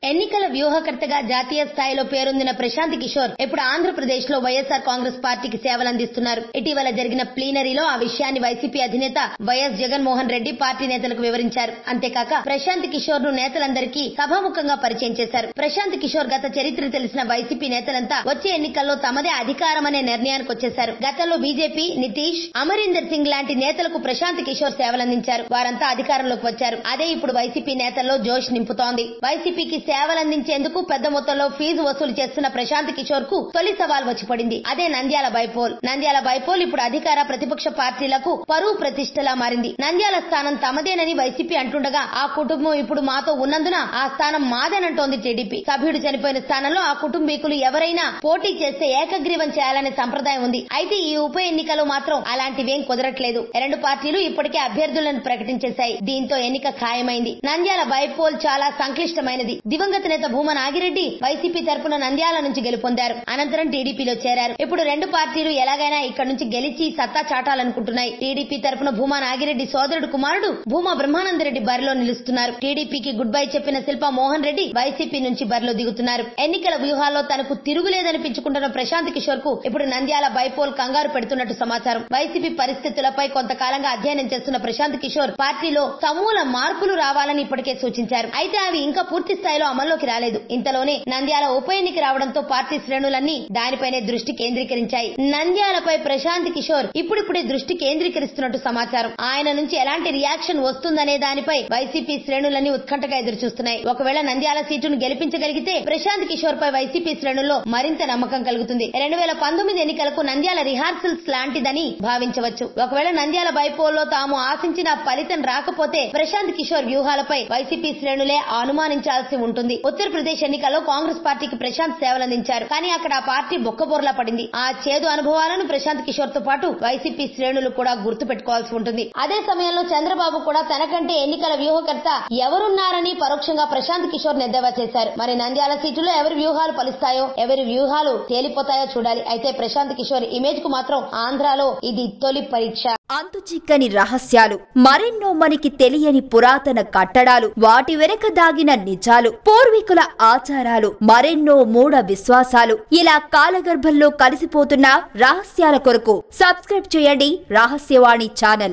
ఎన్నికల వ్యూహకర్తగా జాతీయ స్థాయిలో పేరొందిన ప్రశాంత్ కిషోర్ ఇప్పుడు ఆంధ్రప్రదేశ్ లో వైఎస్ఆర్ కాంగ్రెస్ పార్టీకి సేవలందిస్తున్నారు. ఇటీవల జరిగిన ప్లీనరీలో ఆ విషయాన్ని వైసీపీ అధినేత వైఎస్ జగన్మోహన్ రెడ్డి పార్టీ నేతలకు వివరించారు. అంతేకాక ప్రశాంత్ కిషోర్ ను నేతలందరికీ సభాముఖంగా పరిచయం చేశారు. ప్రశాంత్ కిషోర్ గత చరిత్ర తెలిసిన వైసీపీ నేతలంతా వచ్చే ఎన్నికల్లో తమదే అధికారం అనే నిర్ణయానికి వచ్చేశారు. గతంలో బీజేపీ, నితీష్, అమరీందర్ సింగ్ లాంటి నేతలకు ప్రశాంత్ కిషోర్ సేవలందించారు. వారంతా అధికారంలోకి వచ్చారు. అదే ఇప్పుడు వైసీపీ నేతల్లో జోష్ నింపుతోంది. వైసీపీకి సేవలందించేందుకు పెద్ద మొత్తంలో ఫీజు వసూలు చేస్తున్న ప్రశాంత్ కిషోర్ కు తొలి సవాల్ వచ్చి పడింది. అదే నంద్యాల బైపోల్. నంద్యాల బైపోల్ ఇప్పుడు అధికార ప్రతిపక్ష పార్టీలకు పరువు ప్రతిష్టలా మారింది. నంద్యాల స్థానం తమదేనని వైసీపీ అంటుండగా ఆ కుటుంబం ఇప్పుడు మాతో ఉన్నందున ఆ స్థానం మాదేనంటోంది టీడీపీ. సభ్యుడు చనిపోయిన స్థానంలో ఆ కుటుంబీకులు ఎవరైనా పోటీ చేస్తే ఏకగ్రీవం చేయాలనే సంప్రదాయం ఉంది. అయితే ఈ ఉప ఎన్నికలో మాత్రం అలాంటివేం కుదరట్లేదు. రెండు పార్టీలు ఇప్పటికే అభ్యర్థులను ప్రకటించేశాయి. దీంతో ఎన్నిక ఖాయమైంది. నంద్యాల బైపోల్ చాలా సంక్లిష్టమైనది. దివంగత నేత భూమా నాగిరెడ్డి వైసీపీ తరపున నంద్యాల నుంచి గెలుపొందారు. అనంతరం టీడీపీలో చేరారు. ఇప్పుడు రెండు పార్టీలు ఎలాగైనా ఇక్కడ నుంచి గెలిచి సత్తా చాటాలనుకుంటున్నాయి. టీడీపీ తరపున భూమా నాగిరెడ్డి సోదరుడు కుమారుడు భూమా బ్రహ్మానందరెడ్డి బరిలో నిలుస్తున్నారు. టీడీపీకి గుడ్ బై చెప్పిన శిల్పా మోహన్ రెడ్డి వైసీపీ నుంచి బరిలో దిగుతున్నారు. ఎన్నికల వ్యూహాల్లో తనకు తిరుగులేదనిపించుకుంటున్న ప్రశాంత్ కిషోర్ కు ఇప్పుడు నంద్యాల బైపోల్ కంగారు పెడుతున్నట్టు సమాచారం. వైసీపీ పరిస్థితులపై కొంతకాలంగా అధ్యయనం చేస్తున్న ప్రశాంత్ కిషోర్ పార్టీలో సమూల మార్పులు రావాలని ఇప్పటికే సూచించారు. అయితే అవి ఇంకా పూర్తి స్థాయిలో అమల్లోకి రాలేదు. ఇంతలోనే నంద్యాల ఉప ఎన్నిక రావడంతో పార్టీ శ్రేణులన్నీ దానిపైనే దృష్టి కేంద్రీకరించాయి. నంద్యాలపై ప్రశాంత్ కిషోర్ ఇప్పుడిప్పుడే దృష్టి కేంద్రీకరిస్తున్నట్టు సమాచారం. ఆయన నుంచి ఎలాంటి రియాక్షన్ వస్తుందనే దానిపై వైసీపీ శ్రేణులన్నీ ఉత్కంఠగా ఎదురుచూస్తున్నాయి. ఒకవేళ నంద్యాల సీటును గెలిపించగలిగితే ప్రశాంత్ కిషోర్ పై వైసీపీ శ్రేణుల్లో మరింత నమ్మకం కలుగుతుంది. 2019 ఎన్నికలకు నంద్యాల రిహార్సల్స్ లాంటిదని భావించవచ్చు. ఒకవేళ నంద్యాల బైపోల్లో తాము ఆశించిన ఫలితం రాకపోతే ప్రశాంత్ కిషోర్ వ్యూహాలపై వైసీపీ శ్రేణులే అనుమానించాల్సి ఉంటుంది. ఉత్తరప్రదేశ్ ఎన్నికల్లో కాంగ్రెస్ పార్టీకి ప్రశాంత్ సేవలందించారు. కానీ అక్కడ ఆ పార్టీ బొక్కబోర్లా పడింది. ఆ చేదు అనుభవాలను ప్రశాంత్ కిషోర్ తో పాటు వైసీపీ శ్రేణులు కూడా గుర్తు పెట్టుకోవాల్సి ఉంటుంది. అదే సమయంలో చంద్రబాబు కూడా తనకంటే ఎన్నికల వ్యూహకర్త ఎవరున్నారని పరోక్షంగా ప్రశాంత్ కిషోర్ ఎద్దేవా చేశారు. మరి నంద్యాల సీటులో ఎవరి వ్యూహాలు ఫలిస్తాయో, ఎవరి వ్యూహాలు తేలిపోతాయో చూడాలి. అయితే ప్రశాంత్ కిషోర్ ఇమేజ్ కు మాత్రం ఆంధ్రాలో ఇది తొలి పరీక్ష. అంతుచిక్కని రహస్యాలు, మరెన్నో మనకి తెలియని పురాతన కట్టడాలు, వాటి వెనక దాగిన నిజాలు, పూర్వీకుల ఆచారాలు, మరెన్నో మూఢ విశ్వాసాలు, ఇలా కాలగర్భంలో కలిసిపోతున్న రహస్యాల కొరకు సబ్స్క్రైబ్ చేయండి రహస్యవాణి ఛానల్.